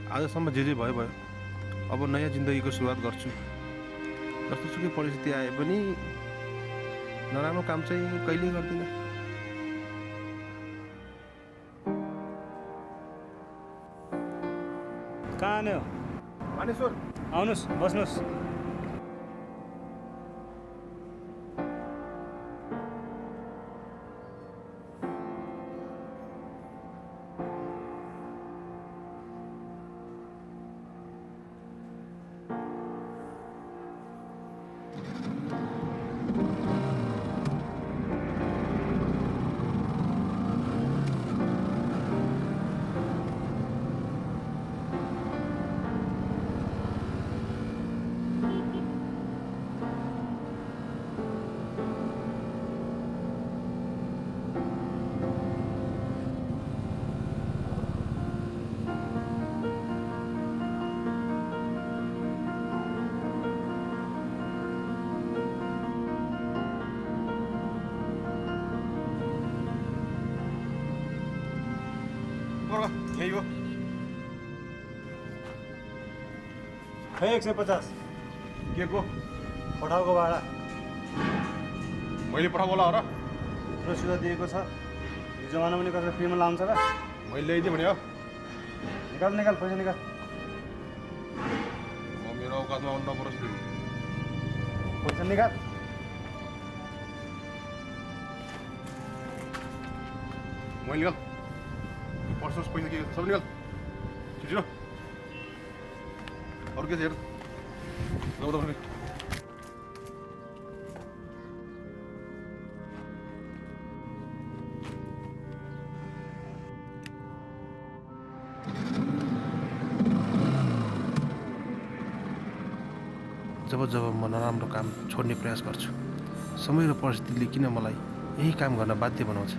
आजसम्म जे भयो भयो। अब नयाँ जिन्दगीको सुरुवात गर्छु। जस्तोसुकै परिस्थिति आए पनि नराम्रो काम चाहिँ कहिल्यै गर्दिनँ। कहाँ आने हो? मानेश्वर, आउनुहोस्, बस्नुहोस्। यही हो। खै 150 के को? पठाउको भाडा मैले पठाएको होला हो र? सुविधा दिएको छ। यो जमानामा नि कसैले फ्रीमा लाउँछ र? मैले ल्याइदिएँ भने हो। निकाल निकाल, पैसा निकाल। म मेरो औकातमा आउनु नपरोस् फेरि। पैसा निकाल। मैले निकाल। पर्सोस् पैसा के सब निकाल। छिटो अरू के छ हेर। लौ त जब जब म नराम्रो काम छोड्ने प्रयास गर्छु, समय र परिस्थितिले किन मलाई यही काम गर्न बाध्य बनाउँछ।